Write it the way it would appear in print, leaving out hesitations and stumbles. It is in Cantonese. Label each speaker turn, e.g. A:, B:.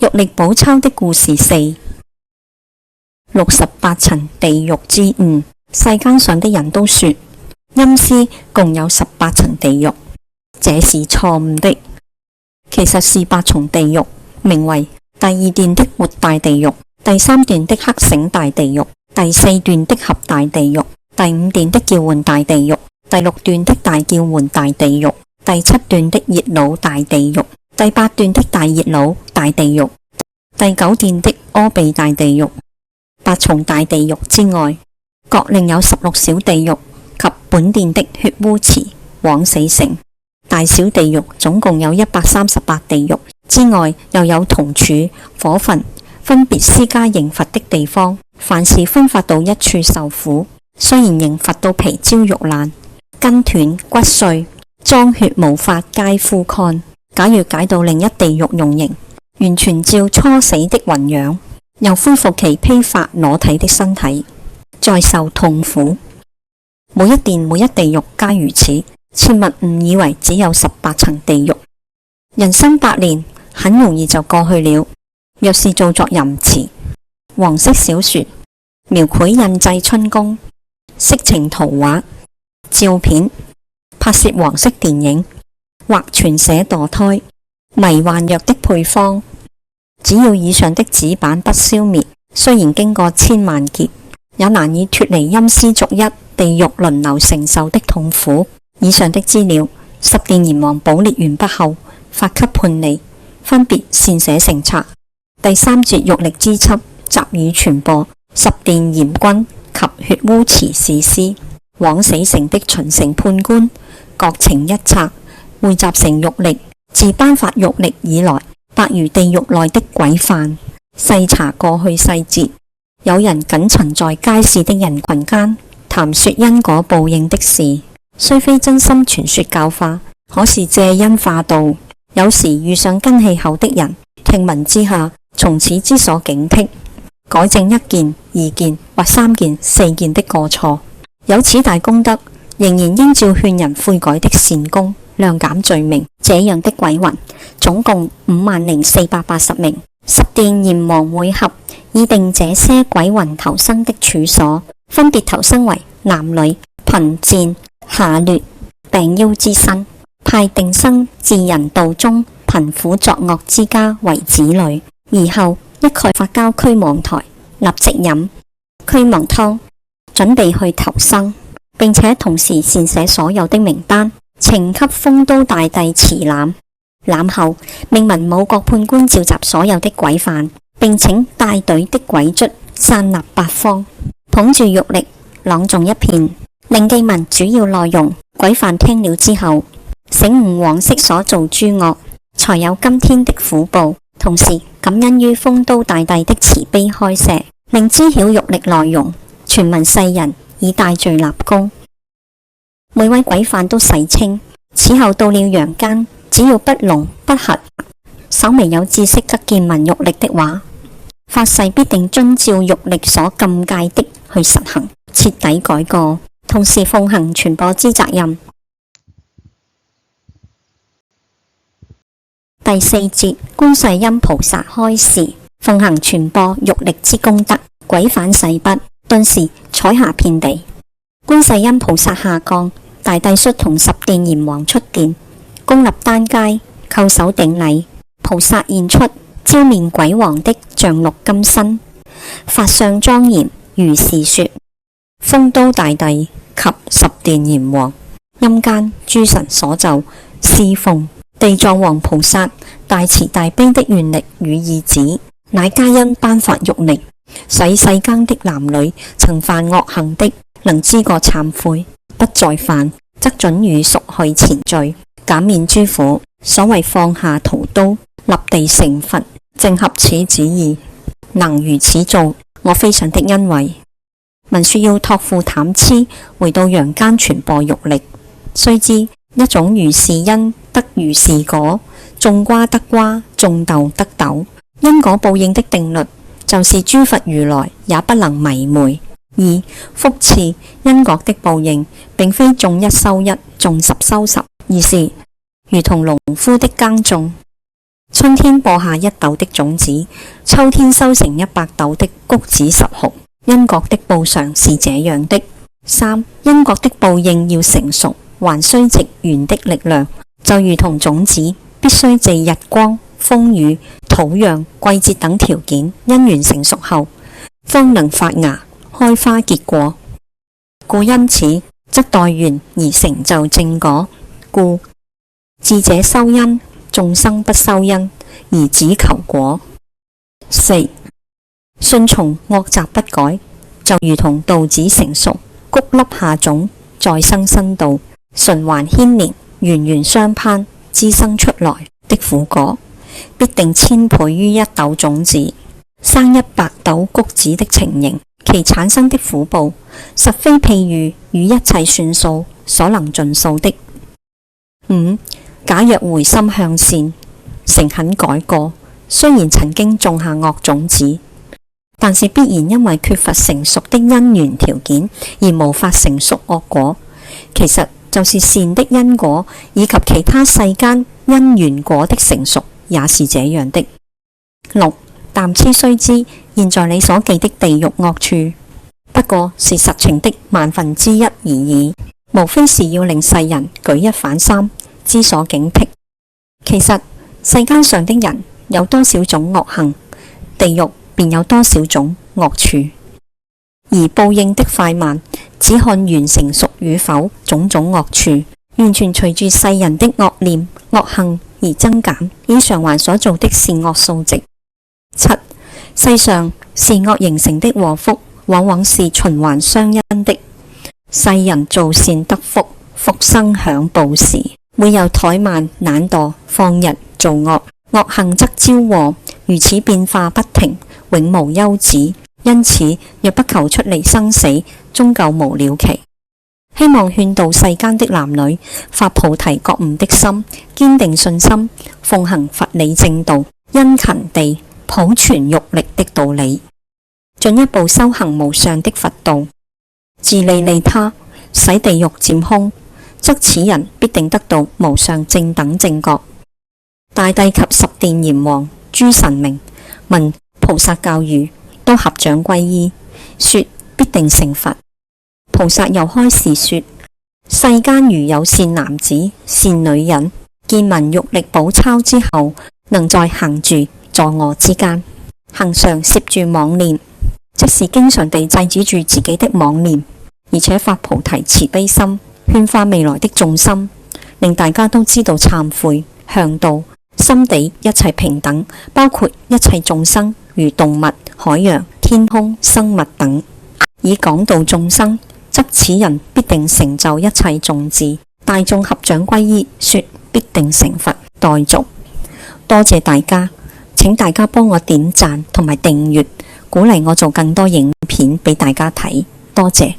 A: 玉歷寶鈔的故事4 68層地獄之誤。世間上的人都說陰司共有18層地獄，這是錯誤的。其實是8重地獄，名為第2段的活大地獄，第3段的黑繩大地獄，第4段的合大地獄，第5段的叫喚大地獄，第6段的大叫喚大地獄，第7段的熱惱大地獄，第8段的大熱惱大地獄，第9段的柯鼻大地獄。8重大地獄之外，各另有16小地獄及本殿的血污池、枉死城。大小地獄總共有138地獄之外，又有銅柱、火焚，分別施加刑罰的地方。凡是分發到一處受苦，雖然刑罰到皮焦肉爛、筋斷骨碎、髒血無法皆枯乾。假如解到另一地獄用刑，完全照初死的魂樣，又恢復其披發裸體的身體，再受痛苦。每一殿每一地獄皆如此，切勿誤以為只有18層地獄。人生8年很容易就過去了。若是做作淫詞、黃色小說、描繪印製春宮、色情圖畫、照片、拍攝黃色電影或傳寫墮胎、迷幻藥的配方，只要以上的紙板不消滅，雖然經過千萬劫，也難以脫離陰司逐一地獄輪流承受的痛苦。以上的資料，十殿閻王補列完畢後，發給判吏，分別繕寫成冊。第3節玉歷之輯集予傳播。十殿閻君及血污池士師、枉死城的巡城判官各呈一冊，匯集成玉歷。自頒發玉歷以來，百餘地獄內的鬼犯，細查過去細節。有人僅曾在街市的人群間談說因果報應的事，雖非真心傳說教化，可是借因化道。有時遇上根氣厚的人，聽聞之下，從此之所警惕，改正1件、2件或3件、4件的過錯。有此大功德，仍然應照勸人悔改的善功，量減罪名。這樣的鬼魂總共50480名。十殿閻王會合，擬定這些鬼魂投生的處所，分別投生為男女、貧賤、下劣、病夭之身，派定生至人道中貧苦作惡之家為子女。而後一概發交驅亡台，立即飲驅亡湯，準備去投生，並且同時繕寫所有的名單，呈給酆都大帝持覽。覽後命文武各判官召集所有的鬼犯，並請帶隊的鬼卒散立8方，捧住玉歷朗誦一遍，另記文主要內容。鬼犯聽了之後，醒悟往昔所做諸惡，才有今天的苦報。同時感恩於酆都大帝的慈悲開示，令知曉玉歷內容，傳聞世人以大罪立功。每位鬼犯都洗清，此後到了陽間，只要不聾不瞎，稍微有知識則見聞玉歷的話，發誓必定遵照玉歷所禁戒的去實行，徹底改過，同時奉行傳播之責任。第4節觀世音菩薩開示，奉行傳播玉歷之功德，鬼犯誓不，頓時彩霞遍地。觀世音菩薩下降，大帝率同十殿閻王出殿，恭立單階，叩首頂禮。菩薩現出招面鬼王的象綠金身，法相莊嚴，如是說：酆都大帝及十殿閻王，陰間諸神所就侍奉地藏王菩薩大慈大悲的願力與意旨，乃皆因頒發玉歷，使世間的男女曾犯惡行的，能知過懺悔，不再犯，則准予贖去前罪，減免諸苦。所謂放下屠刀，立地成佛，正合此旨意。能如此做，我非常的欣慰。聞說要託付貪痴，回到陽間傳播玉歷，須知一種如是因得如是果，種瓜得瓜，種豆得豆。因果報應的定律，就是諸佛如來也不能迷昧。而福賜因果的報應，並非種1收1，種10收10，而是如同農夫的耕種，春天播下1斗的種子，秋天收成100斗的穀子10毫。因果的報償是這樣的。3. 因果的報應要成熟，還需藉緣的力量，就如同種子必須借日光、風雨、土壤、季節等條件，因緣成熟後，方能發芽、開花結果。故因此，則待緣而成就正果。故智者修因，眾生不修因，而只求果。4. 順從惡習不改，就如同稻子成熟，穀粒下種，再生新稻，循環牽連，源源相攀，滋生出來的苦果，必定千倍於1斗種子生100斗穀子的情形。其產生的苦報，實非譬喻與一切算數所能盡數的。5. 假若回心向善，誠懇改過，雖然曾經種下惡種子，但是必然因為缺乏成熟的因緣條件而無法成熟惡果。其實就是善的因果以及其他世間因緣果的成熟也是這樣的。6. 但痴須知，現在你所記的地獄惡處，不過是實情的1/1000而已，無非是要令世人舉一反三，知所警惕。其實世間上的人有多少種惡行，地獄便有多少種惡處，而報應的快慢，只看緣成熟與否，種種惡處完全隨住世人的惡念惡行而增減。以償還所做的善惡數值。7. 世上善惡形成的禍福，往往是循環相因的。世人做善得福，福生享報時，會有怠慢懶惰，放逸造惡，惡行則招禍，如此變化不停，永無休止。因此，若不求出離生死，終究無了期。希望勸導世間的男女發菩提覺悟的心，堅定信心，奉行佛理正道，殷勤地普傳欲力的道理，進一步修行無上的佛道，自利利他，使地獄漸空，則此人必定得到無上正等正覺。大帝及十殿閻王諸神明聞菩薩教諭，都合掌皈依，說必定成佛。菩薩又開示說：世間如有善男子、善女人，見聞欲力寶鈔之後，能在行住坐臥之間，恆常攝住妄念，即是經常地制止住自己的妄念，而且發菩提慈悲心，勸化未來的眾生，令大家都知道懺悔向道，心地一切平等，包括一切眾生，如動物、海洋、天空、生物等，以廣度眾生，則此人必定成就一切眾智。大眾合掌皈依，說必定成佛。待續。多謝大家，請大家幫我點讚同埋訂閱，鼓勵我做更多影片俾大家睇。多謝。